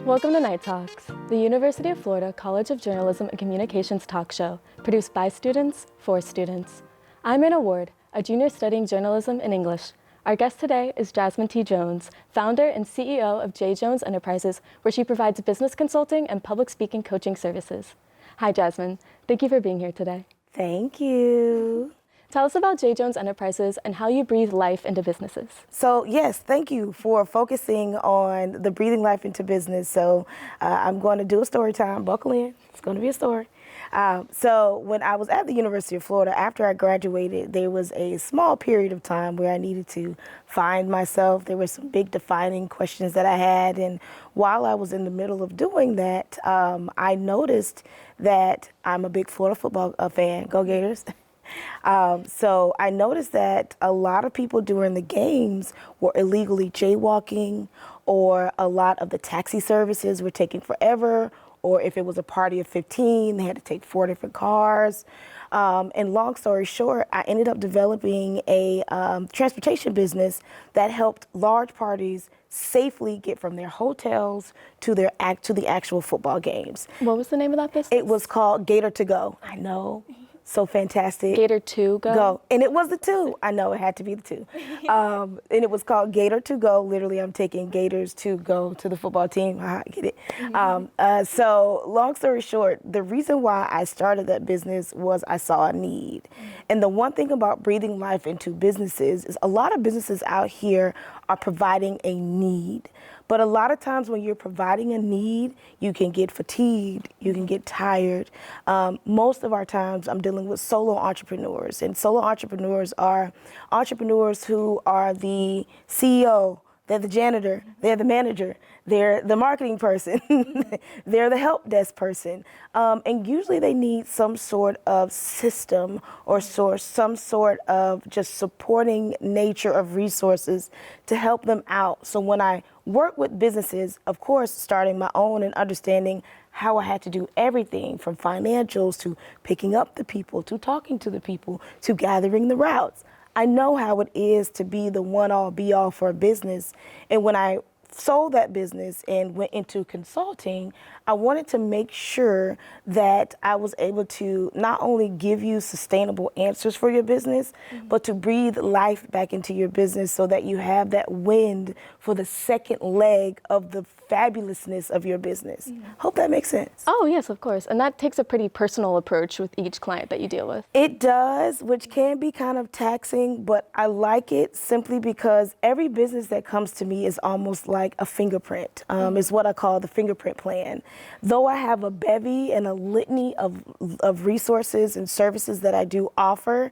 Welcome to Night Talks, the University of Florida College of Journalism and Communications talk show, produced by students for students. I'm Anna Ward, a junior studying journalism and English. Our guest today is Jasmine T. Jones, founder and CEO of J. Jones Enterprises, where she provides business consulting and public speaking coaching services. Hi, Jasmine. Thank you for being here today. Thank you. Tell us about J. Jones Enterprises and how you breathe life into businesses. So yes, thank you for focusing on the breathing life into business. So I'm going to do a story time. Buckle in. It's going to be a story. So when I was at the University of Florida, after I graduated, there was a small period of time where I needed to find myself. There were some big defining questions that I had. And while I was in the middle of doing that, I noticed that I'm a big Florida football fan. Go Gators. So I noticed that a lot of people during the games were illegally jaywalking, or a lot of the taxi services were taking forever, or if it was a party of 15, they had to take 4 different cars. And long story short, I ended up developing a transportation business that helped large parties safely get from their hotels to the actual football games. What was the name of that business? It was called Gator to Go. I know. So fantastic. Gator to Go? Go. And it was the 2. I know, it had to be the 2. And it was called Gator to Go. Literally, I'm taking Gators to go to the football team. I get it. So long story short, the reason why I started that business was I saw a need. And the one thing about breathing life into businesses is a lot of businesses out here are providing a need. But a lot of times when you're providing a need, you can get fatigued, you can get tired. Most of our times I'm dealing with solo entrepreneurs, and solo entrepreneurs are entrepreneurs who are the CEO, they're the janitor, they're the manager, they're the marketing person, they're the help desk person. And usually they need some sort of system or source, some sort of just supporting nature of resources to help them out. So when I work with businesses, of course, starting my own and understanding how I had to do everything from financials to picking up the people, to talking to the people, to gathering the routes. I know how it is to be the one-all, be-all for a business. And when I sold that business and went into consulting, I wanted to make sure that I was able to not only give you sustainable answers for your business, but to breathe life back into your business so that you have that wind for the second leg of the fabulousness of your business. Hope that makes sense. Oh, yes, of course. And that takes a pretty personal approach with each client that you deal with. It does, which can be kind of taxing, but I like it simply because every business that comes to me is almost like a fingerprint. Is what I call the fingerprint plan. Though I have a bevy and a litany of resources and services that I do offer,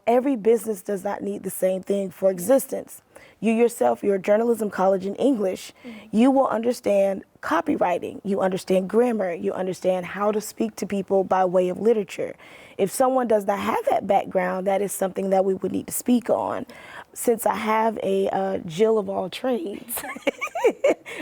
every business does not need the same thing for existence. You yourself, you're a journalism college in English. You will understand copywriting, you understand grammar, you understand how to speak to people by way of literature. If someone does not have that background, that is something that we would need to speak on. Since I have a Jill of all trades,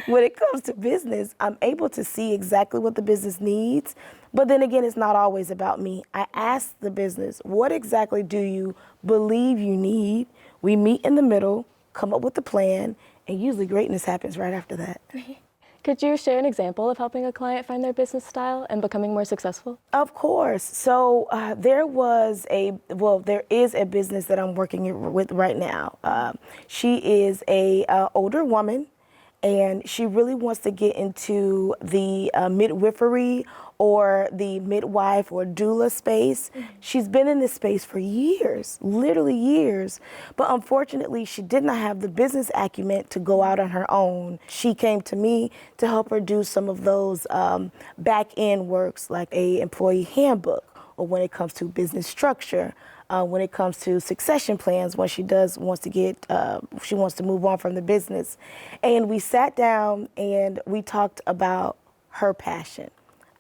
when it comes to business, I'm able to see exactly what the business needs. But then again, it's not always about me. I ask the business, what exactly do you believe you need? We meet in the middle, come up with a plan, and usually greatness happens right after that. Could you share an example of helping a client find their business style and becoming more successful? Of course. So there is a business that I'm working with right now. She is a older woman, and she really wants to get into the midwifery or the midwife or doula space. She's been in this space for years, literally years, but unfortunately she did not have the business acumen to go out on her own. She came to me to help her do some of those back end works like a employee handbook or when it comes to business structure, when it comes to succession plans, when she wants to move on from the business. And we sat down and we talked about her passion.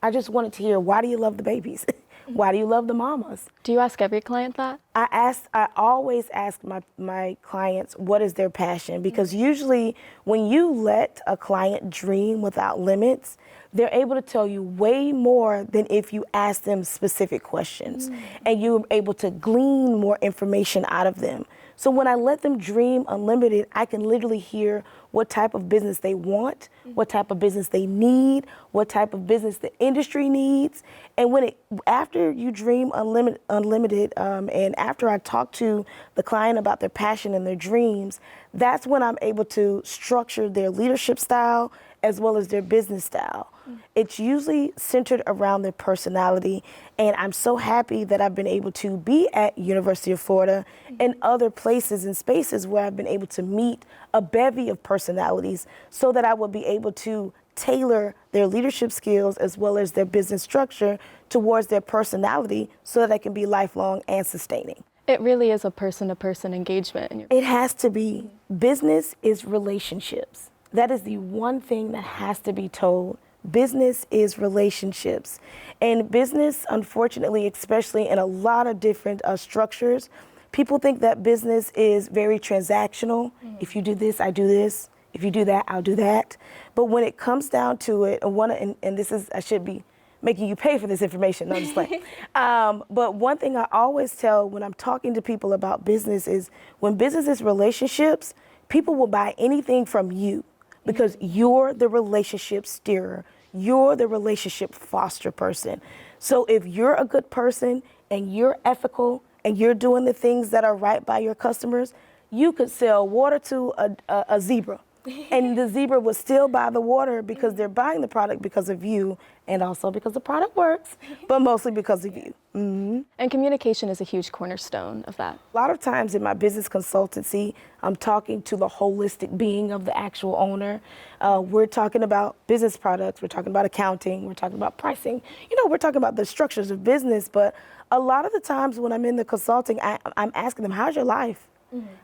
I just wanted to hear, why do you love the babies? Why do you love the mamas? Do you ask every client that? I always ask my clients what is their passion, because usually when you let a client dream without limits, they're able to tell you way more than if you ask them specific questions, and you're able to glean more information out of them. So when I let them dream unlimited, I can literally hear what type of business they want, what type of business they need, what type of business the industry needs. And after you dream unlimited, and after I talk to the client about their passion and their dreams, that's when I'm able to structure their leadership style as well as their business style. It's usually centered around their personality, and I'm so happy that I've been able to be at University of Florida and other places and spaces where I've been able to meet a bevy of personalities so that I will be able to tailor their leadership skills as well as their business structure towards their personality so that it can be lifelong and sustaining. It really is a person-to-person engagement. It has to be. Business is relationships. That is the one thing that has to be told. Business is relationships. And business, unfortunately, especially in a lot of different structures, people think that business is very transactional. If you do this, I do this. If you do that, I'll do that. But when it comes down to it, and this is, I should be making you pay for this information, no, I'm just playing. But one thing I always tell when I'm talking to people about business is when business is relationships, people will buy anything from you because you're the relationship steerer. You're the relationship foster person. So if you're a good person and you're ethical and you're doing the things that are right by your customers, you could sell water to a zebra. And the zebra will still buy the water because they're buying the product because of you, and also because the product works, but mostly because of you. And communication is a huge cornerstone of that. A lot of times in my business consultancy, I'm talking to the holistic being of the actual owner. We're talking about business products, we're talking about accounting, we're talking about pricing. We're talking about the structures of business, but a lot of the times when I'm in the consulting, I'm asking them, how's your life?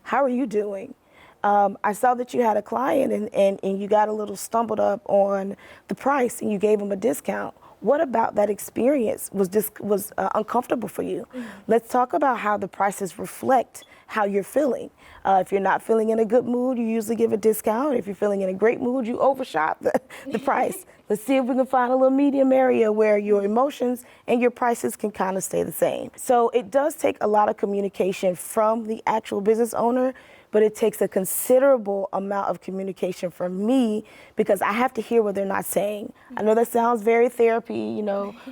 How are you doing? I saw that you had a client and you got a little stumbled up on the price and you gave them a discount. What about that experience was uncomfortable for you? Let's talk about how the prices reflect how you're feeling. If you're not feeling in a good mood, you usually give a discount. If you're feeling in a great mood, you overshot the price. Let's see if we can find a little medium area where your emotions and your prices can kind of stay the same. So it does take a lot of communication from the actual business owner, but it takes a considerable amount of communication from me because I have to hear what they're not saying. I know that sounds very therapy,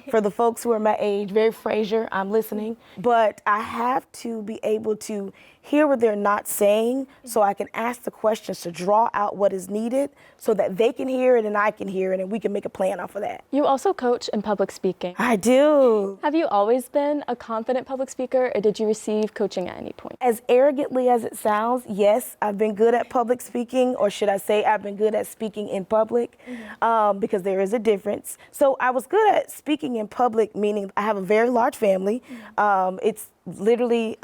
for the folks who are my age, very Frasier, I'm listening. But I have to be able to hear what they're not saying so I can ask the questions to draw out what is needed so that they can hear it and I can hear it and we can make a plan off of that. You also coach in public speaking. I do. Have you always been a confident public speaker, or did you receive coaching at any point? As arrogantly as it sounds, yes, I've been good at public speaking, or should I say I've been good at speaking in public, because there is a difference. So I was good at speaking in public, meaning I have a very large family. It's literally...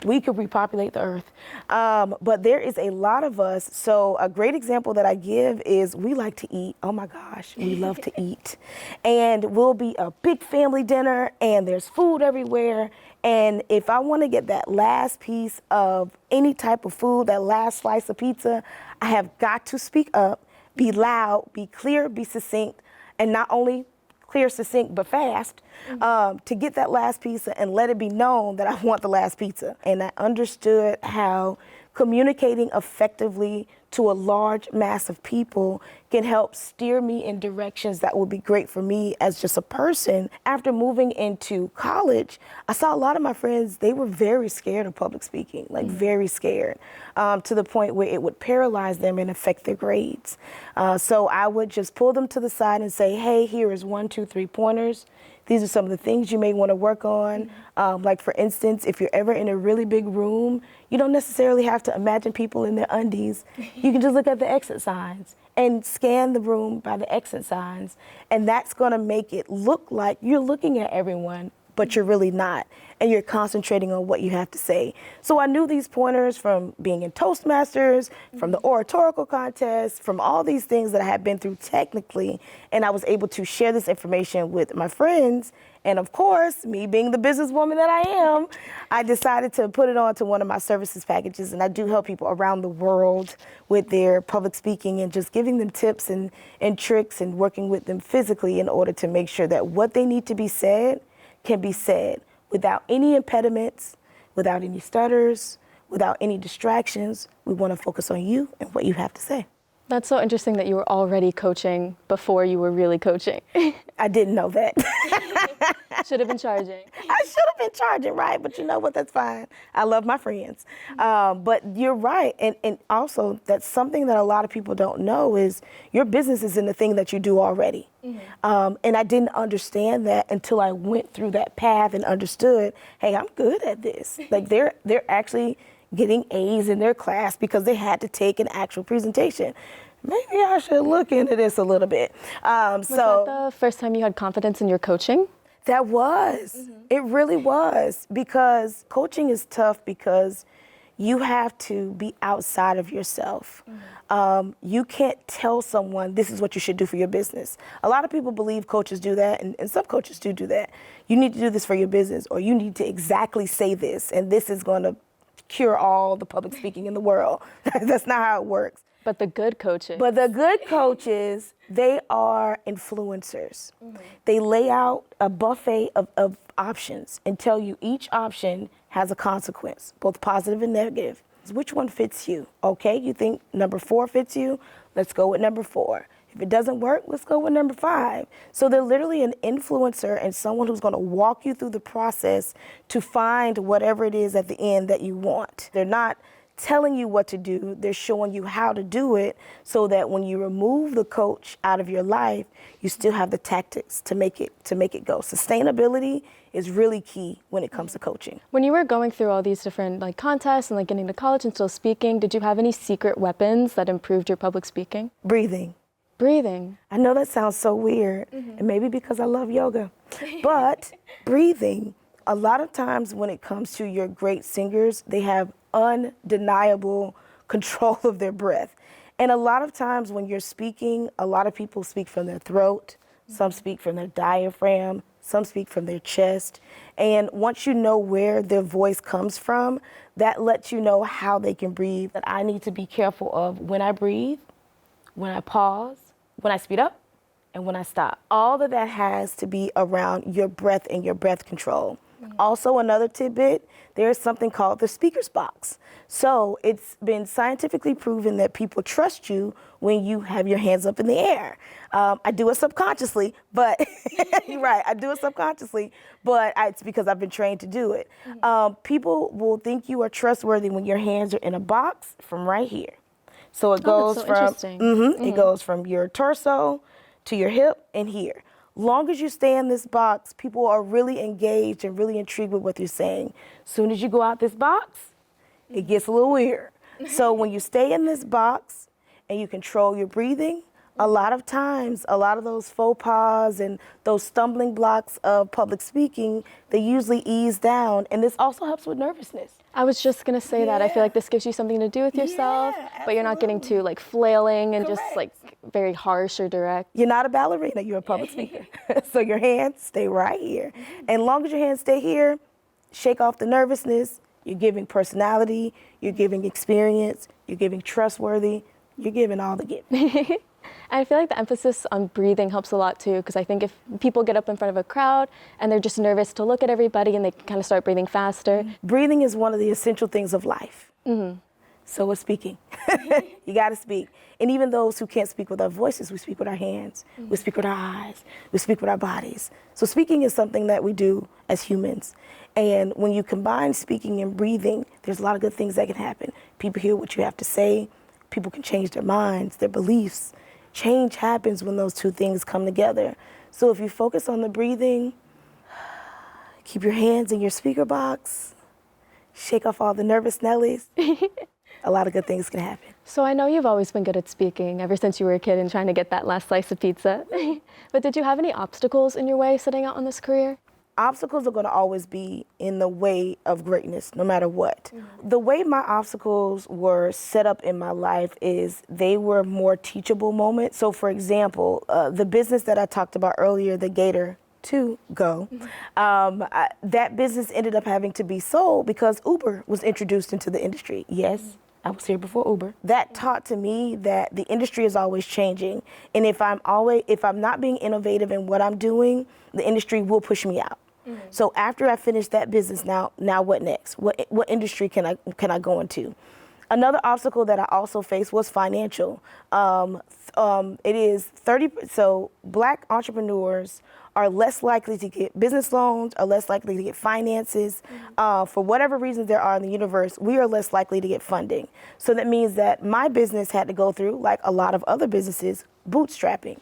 We could repopulate the earth. But there is a lot of us. So a great example that I give is we like to eat. Oh my gosh, we love to eat. And we'll be a big family dinner and there's food everywhere. And if I want to get that last piece of any type of food, that last slice of pizza, I have got to speak up, be loud, be clear, be succinct, and not only clear, succinct, but fast, to get that last pizza and let it be known that I want the last pizza. And I understood how communicating effectively to a large mass of people can help steer me in directions that will be great for me as just a person. After moving into college, I saw a lot of my friends, they were very scared of public speaking, like very scared, to the point where it would paralyze them and affect their grades. So I would just pull them to the side and say, hey, here is 1, 2, 3 pointers. These are some of the things you may want to work on. Like for instance, if you're ever in a really big room, you don't necessarily have to imagine people in their undies. You can just look at the exit signs and scan the room by the exit signs. And that's going to make it look like you're looking at everyone, but you're really not. And you're concentrating on what you have to say. So I knew these pointers from being in Toastmasters, from the oratorical contest, from all these things that I had been through technically. And I was able to share this information with my friends. And of course, me being the businesswoman that I am, I decided to put it on to one of my services packages. And I do help people around the world with their public speaking and just giving them tips and tricks and working with them physically in order to make sure that what they need to be said can be said without any impediments, without any stutters, without any distractions. We want to focus on you and what you have to say. That's so interesting that you were already coaching before you were really coaching. I didn't know that. Should have been charging. I should have been charging, right? But you know what? That's fine. I love my friends. But you're right. And also, that's something that a lot of people don't know is your business is in the thing that you do already. And I didn't understand that until I went through that path and understood, hey, I'm good at this. Like they're actually getting A's in their class because they had to take an actual presentation. Maybe I should look into this a little bit. Was that the first time you had confidence in your coaching? That was. It really was, because coaching is tough because you have to be outside of yourself. You can't tell someone this is what you should do for your business. A lot of people believe coaches do that, and some coaches do that. You need to do this for your business, or you need to exactly say this, and this is going to cure all the public speaking in the world. That's not how it works. But the good coaches. But the good coaches, they are influencers. They lay out a buffet of options and tell you each option has a consequence, both positive and negative. Which one fits you? Okay, you think number 4 fits you? Let's go with number 4. If it doesn't work, let's go with number 5. So they're literally an influencer and someone who's going to walk you through the process to find whatever it is at the end that you want. They're not telling you what to do, they're showing you how to do it so that when you remove the coach out of your life, you still have the tactics to make it go. Sustainability is really key when it comes to coaching. When you were going through all these different contests and getting to college and still speaking, did you have any secret weapons that improved your public speaking? Breathing. Breathing. I know that sounds so weird, and maybe because I love yoga, but breathing, a lot of times when it comes to your great singers, they have undeniable control of their breath. And a lot of times when you're speaking, a lot of people speak from their throat, some speak from their diaphragm, some speak from their chest. And once you know where their voice comes from, that lets you know how they can breathe. That I need to be careful of when I breathe, when I pause, when I speed up, and when I stop. All of that has to be around your breath and your breath control. Also, another tidbit, there's something called the speaker's box. So it's been scientifically proven that people trust you when you have your hands up in the air. I do it subconsciously, but you're right, I do it subconsciously, but it's because I've been trained to do it. People will think you are trustworthy when your hands are in a box from right here. So it goes it goes from your torso to your hip and here. Long as you stay in this box, people are really engaged and really intrigued with what you're saying. Soon as you go out this box, it gets a little weird. So when you stay in this box and you control your breathing, a lot of times, a lot of those faux pas and those stumbling blocks of public speaking, they usually ease down. And this also helps with nervousness. I was just going to say that. I feel like this gives you something to do with yourself, but you're not getting too flailing and just very harsh or direct. You're not a ballerina, you're a public speaker. So your hands stay right here. And as long as your hands stay here, shake off the nervousness. You're giving personality, you're giving experience, you're giving trustworthy, you're giving all the giving. And I feel like the emphasis on breathing helps a lot too, because I think if people get up in front of a crowd and they're just nervous to look at everybody and they kind of start breathing faster. Breathing is one of the essential things of life. So is speaking. You got to speak. And even those who can't speak with our voices, we speak with our hands, we speak with our eyes, we speak with our bodies. So speaking is something that we do as humans. And when you combine speaking and breathing, there's a lot of good things that can happen. People hear what you have to say. People can change their minds, their beliefs. Change happens when those two things come together. So if you focus on the breathing, keep your hands in your speaker box, shake off all the nervous Nellies. A lot of good things can happen. So I know you've always been good at speaking ever since you were a kid and trying to get that last slice of pizza. But did you have any obstacles in your way setting out on this career? Obstacles are going to always be in the way of greatness, no matter what. The way my obstacles were set up in my life is they were more teachable moments. So for example, the business that I talked about earlier, the Gator to Go, that business ended up having to be sold because Uber was introduced into the industry. Yes, I was here before Uber. That taught to me that the industry is always changing. And if I'm not being innovative in what I'm doing, the industry will push me out. So after I finished that business, now what next? What industry can I go into? Another obstacle that I also faced was financial. It is 30. So Black entrepreneurs are less likely to get business loans, are less likely to get finances. For whatever reasons there are in the universe, we are less likely to get funding. So that means that my business had to go through, like a lot of other businesses, bootstrapping.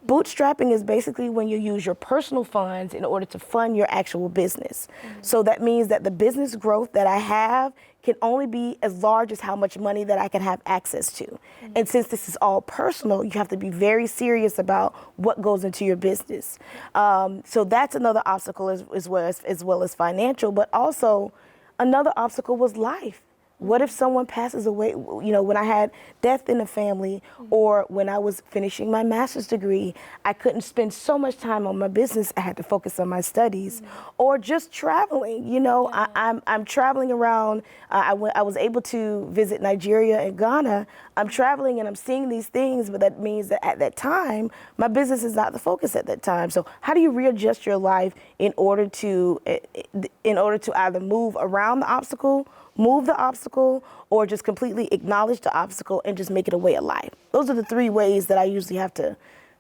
Bootstrapping is basically when you use your personal funds in order to fund your actual business. So that means that the business growth that I have can only be as large as how much money that I can have access to. And since this is all personal, you have to be very serious about what goes into your business. So that's another obstacle as well as financial, but also another obstacle was life. What if someone passes away, when I had death in the family, or when I was finishing my master's degree, I couldn't spend so much time on my business, I had to focus on my studies, or just traveling, I'm traveling around, I was able to visit Nigeria and Ghana. I'm traveling and I'm seeing these things, but that means that at that time, my business is not the focus at that time. So how do you readjust your life in order to either move around the obstacle, move the obstacle, or just completely acknowledge the obstacle and just make it a way of life? Those are the three ways that I usually have to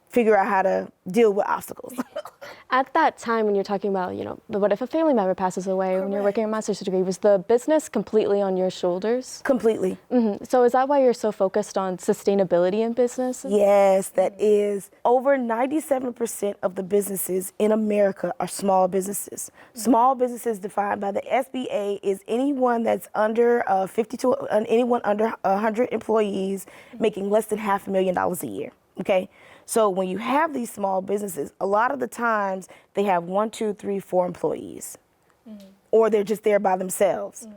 figure out how to deal with obstacles. At that time when you're talking about, what if a family member passes away, when you're working a master's degree, was the business completely on your shoulders? Completely. So is that why you're so focused on sustainability in business? Yes, that is. Over 97% of the businesses in America are small businesses. Small businesses defined by the SBA is anyone that's under anyone under 100 employees making less than $500,000 a year. Okay. So when you have these small businesses, a lot of the times they have 1, 2, 3, 4 employees, or they're just there by themselves.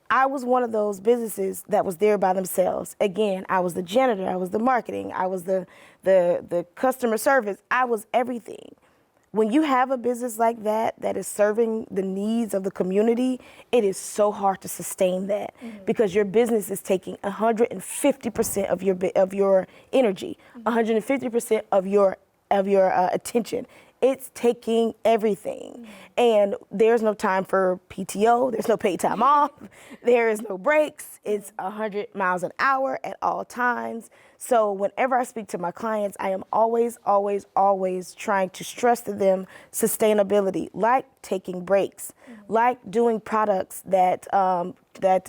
I was one of those businesses that was there by themselves. Again, I was the janitor, I was the marketing, I was the customer service, I was everything. When you have a business like that is serving the needs of the community, it is so hard to sustain that because your business is taking 150% of your energy, 150% of your attention. It's taking everything. And there's no time for PTO, there's no paid time off, there is no breaks. It's 100 miles an hour at all times. So whenever I speak to my clients, I am always, always, always trying to stress to them sustainability, like taking breaks, like doing products that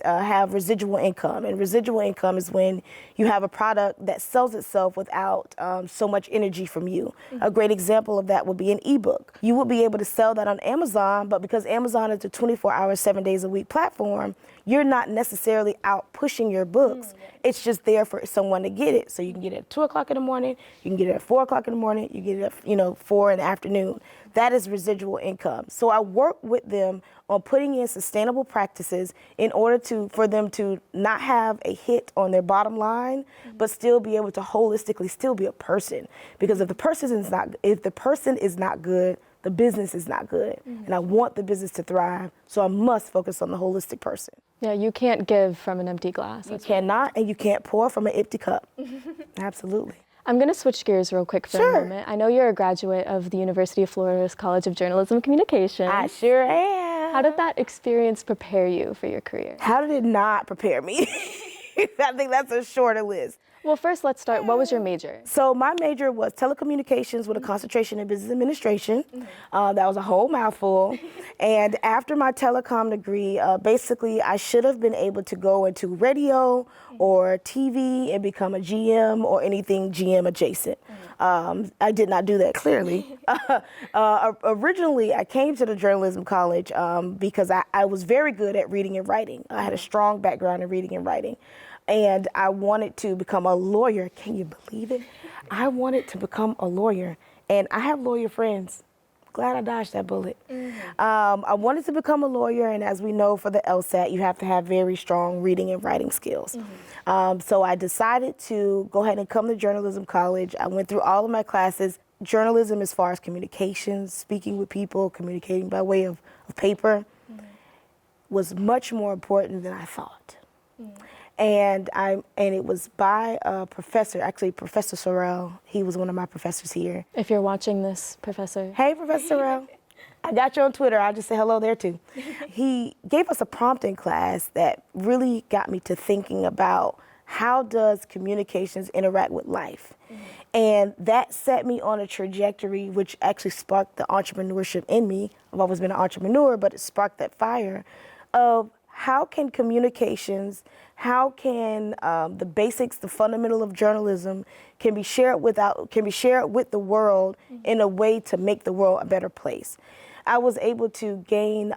have residual income. And residual income is when you have a product that sells itself without so much energy from you. A great example of that would be an ebook. You would be able to sell that on Amazon, but because Amazon is a 24-hour, 7 days a week platform, you're not necessarily out pushing your books. It's just there for someone to get it. So you can get it at 2 o'clock in the morning, you can get it at 4 o'clock in the morning, you get it at 4 in the afternoon. That is residual income. So I work with them on putting in sustainable practices in order for them to not have a hit on their bottom line, but still be able to holistically still be a person. Because if the person is not good, the business is not good. And I want the business to thrive, so I must focus on the holistic person. Yeah, you can't give from an empty glass. You cannot, and you can't pour from an empty cup. Absolutely. I'm going to switch gears real quick for a moment. I know you're a graduate of the University of Florida's College of Journalism and Communications. I sure am. How did that experience prepare you for your career? How did it not prepare me? I think that's a shorter list. Well, first, let's start. What was your major? So my major was telecommunications with a concentration in business administration. That was a whole mouthful. And after my telecom degree, basically I should have been able to go into radio or TV and become a GM or anything GM adjacent. I did not do that, clearly. Originally, I came to the journalism college because I was very good at reading and writing. I had a strong background in reading and writing. And I wanted to become a lawyer. Can you believe it? I wanted to become a lawyer. And I have lawyer friends. Glad I dodged that bullet. I wanted to become a lawyer, and as we know for the LSAT, you have to have very strong reading and writing skills. So I decided to go ahead and come to journalism college. I went through all of my classes. Journalism as far as communications, speaking with people, communicating by way of paper, was much more important than I thought. And it was by a professor, actually Professor Sorrell. He was one of my professors here. If you're watching this, Professor. Hey, Professor Sorrell. I got you on Twitter. I'll just say hello there too. He gave us a prompting class that really got me to thinking about how does communications interact with life. And that set me on a trajectory which actually sparked the entrepreneurship in me. I've always been an entrepreneur, but it sparked that fire of how can communications, how can the basics, the fundamental of journalism can be shared with the world in a way to make the world a better place. I was able to gain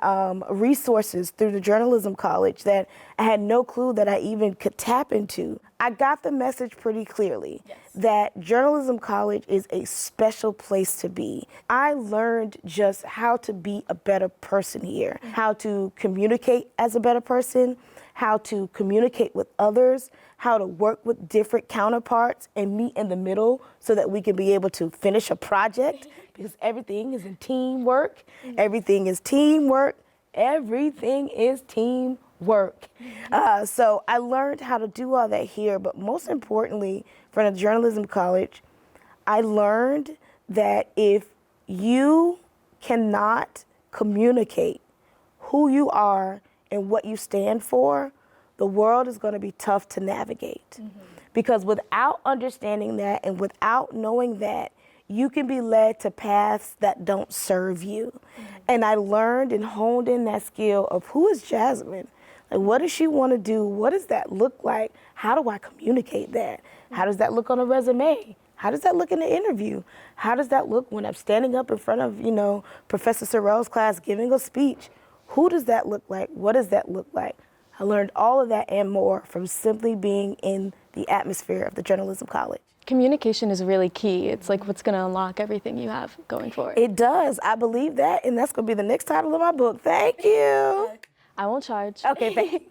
resources through the journalism college that I had no clue that I even could tap into. I got the message pretty clearly that journalism college is a special place to be. I learned just how to be a better person here, how to communicate as a better person, how to communicate with others, how to work with different counterparts and meet in the middle so that we can be able to finish a project, because everything is in teamwork. Everything is teamwork. Everything is teamwork. So I learned how to do all that here, but most importantly, from the journalism college, I learned that if you cannot communicate who you are and what you stand for, the world is going to be tough to navigate. Because without understanding that and without knowing that, you can be led to paths that don't serve you. And I learned and honed in that skill of who is Jasmine? Like, what does she want to do? What does that look like? How do I communicate that? How does that look on a resume? How does that look in an interview? How does that look when I'm standing up in front of, Professor Sorrell's class giving a speech? Who does that look like? What does that look like? I learned all of that and more from simply being in the atmosphere of the journalism college. Communication is really key. It's like what's going to unlock everything you have going forward. It does. I believe that, and that's going to be the next title of my book. Thank you. I won't charge. Okay, thank you.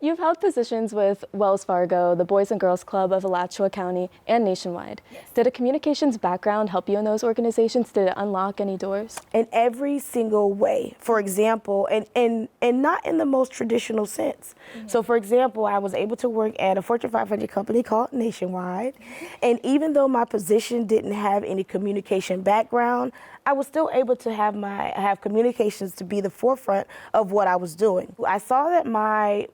You've held positions with Wells Fargo, the Boys and Girls Club of Alachua County, and Nationwide. Did a communications background help you in those organizations? Did it unlock any doors? In every single way. For example, and not in the most traditional sense. So for example, I was able to work at a Fortune 500 company called Nationwide. And even though my position didn't have any communication background, I was still able to have communications to be the forefront of what I was doing. I saw that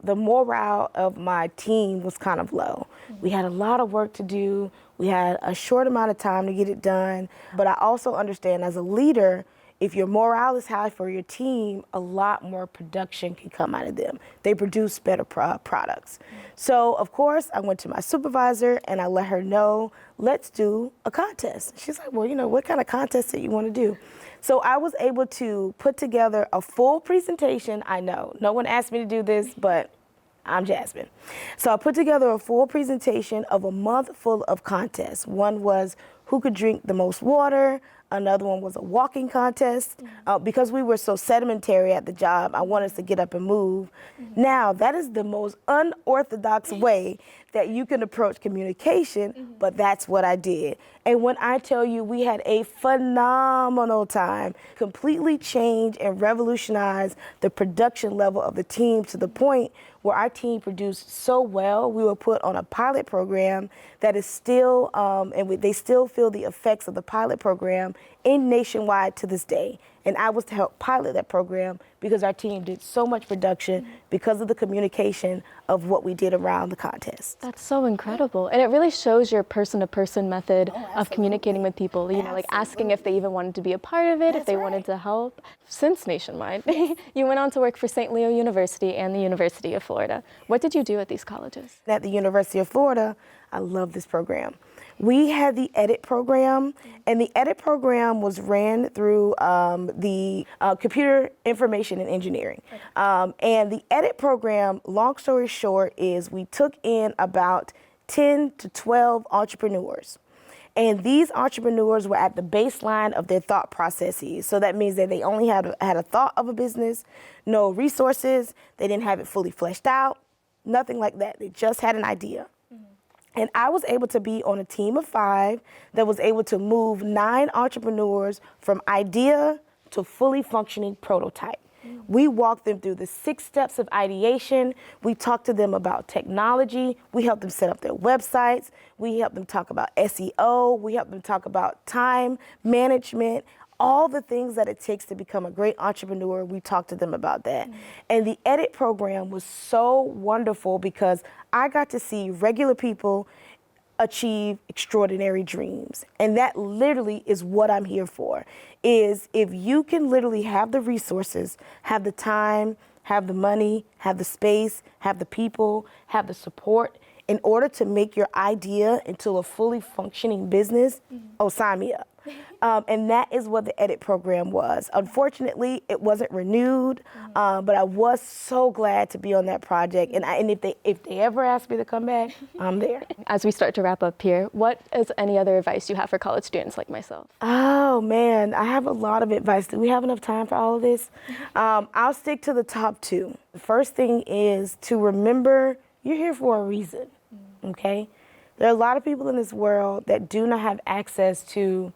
the morale of my team was kind of low. We had a lot of work to do. We had a short amount of time to get it done. But I also understand as a leader, if your morale is high for your team, a lot more production can come out of them. They produce better products. So, of course, I went to my supervisor and I let her know, let's do a contest. She's like, well, what kind of contest that you want to do? So I was able to put together a full presentation. I know, no one asked me to do this, but I'm Jasmine. So I put together a full presentation of a month full of contests. One was who could drink the most water. Another one was a walking contest. Because we were so sedentary at the job, I wanted us to get up and move. Now, that is the most unorthodox way that you can approach communication, but that's what I did. And when I tell you we had a phenomenal time, completely changed and revolutionized the production level of the team to the point where our team produced so well, we were put on a pilot program that is still, they still feel the effects of the pilot program in Nationwide to this day. And I was to help pilot that program because our team did so much production because of the communication of what we did around the contest. That's so incredible. And it really shows your person-to-person method of communicating with people, like asking if they even wanted to be a part of it, if they wanted to help. Since Nationwide, you went on to work for St. Leo University and the University of Florida. What did you do at these colleges? At the University of Florida, I love this program. We had the EDIT program, and the EDIT program was ran through the Computer Information and Engineering. And the EDIT program, long story short, is we took in about 10 to 12 entrepreneurs. And these entrepreneurs were at the baseline of their thought processes. So that means that they only had a thought of a business, no resources, they didn't have it fully fleshed out, nothing like that. They just had an idea. And I was able to be on a team of 5 that was able to move 9 entrepreneurs from idea to fully functioning prototype. We walked them through the 6 steps of ideation. We talked to them about technology. We helped them set up their websites. We helped them talk about SEO. We helped them talk about time management, all the things that it takes to become a great entrepreneur. We talked to them about that. And the EDIT program was so wonderful because I got to see regular people achieve extraordinary dreams. And that literally is what I'm here for, is if you can literally have the resources, have the time, have the money, have the space, have the people, have the support in order to make your idea into a fully functioning business, oh, sign me up. And that is what the EDIT program was. Unfortunately, it wasn't renewed, but I was so glad to be on that project. And if they ever ask me to come back, I'm there. As we start to wrap up here, what is any other advice you have for college students like myself? Oh, man, I have a lot of advice. Do we have enough time for all of this? I'll stick to the top 2. The first thing is to remember you're here for a reason, okay? There are a lot of people in this world that do not have access to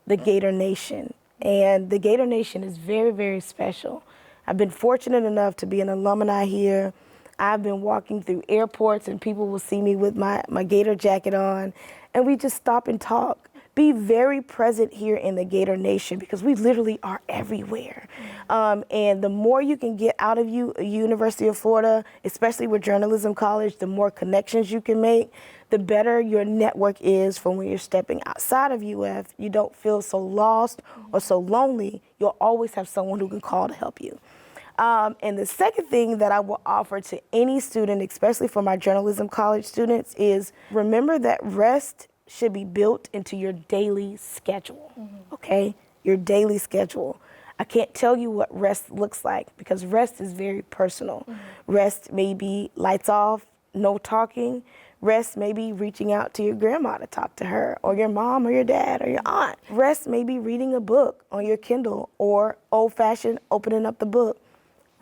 the Gator Nation. And the Gator Nation is very, very special. I've been fortunate enough to be an alumni here. I've been walking through airports and people will see me with my Gator jacket on, and we just stop and talk. Be very present here in the Gator Nation because we literally are everywhere. And the more you can get out of University of Florida, especially with Journalism College, the more connections you can make, the better your network is for when you're stepping outside of UF. You don't feel so lost or so lonely. You'll always have someone who can call to help you. And the second thing that I will offer to any student, especially for my Journalism College students, is remember that rest should be built into your daily schedule, okay? Your daily schedule. I can't tell you what rest looks like because rest is very personal. Rest may be lights off, no talking. Rest may be reaching out to your grandma to talk to her, or your mom or your dad or your aunt. Rest may be reading a book on your Kindle or old-fashioned opening up the book.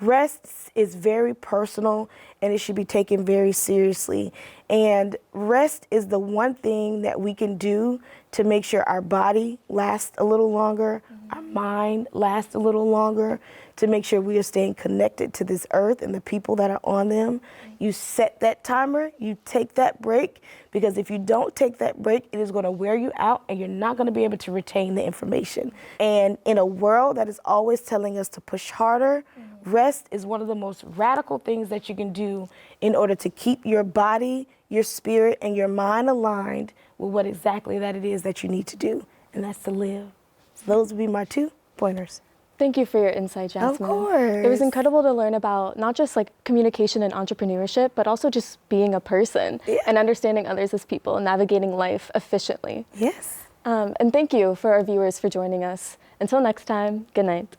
Rest is very personal and it should be taken very seriously. And rest is the one thing that we can do to make sure our body lasts a little longer, our mind lasts a little longer, to make sure we are staying connected to this earth and the people that are on them. You set that timer, you take that break, because if you don't take that break, it is going to wear you out and you're not going to be able to retain the information. And in a world that is always telling us to push harder, rest is one of the most radical things that you can do in order to keep your body, your spirit, and your mind aligned with what exactly that it is that you need to do, and that's to live. So those would be my 2 pointers. Thank you for your insight, Jasmine. Of course. It was incredible to learn about not just like communication and entrepreneurship, but also just being a person and understanding others as people and navigating life efficiently. Yes. And thank you for our viewers for joining us. Until next time, good night.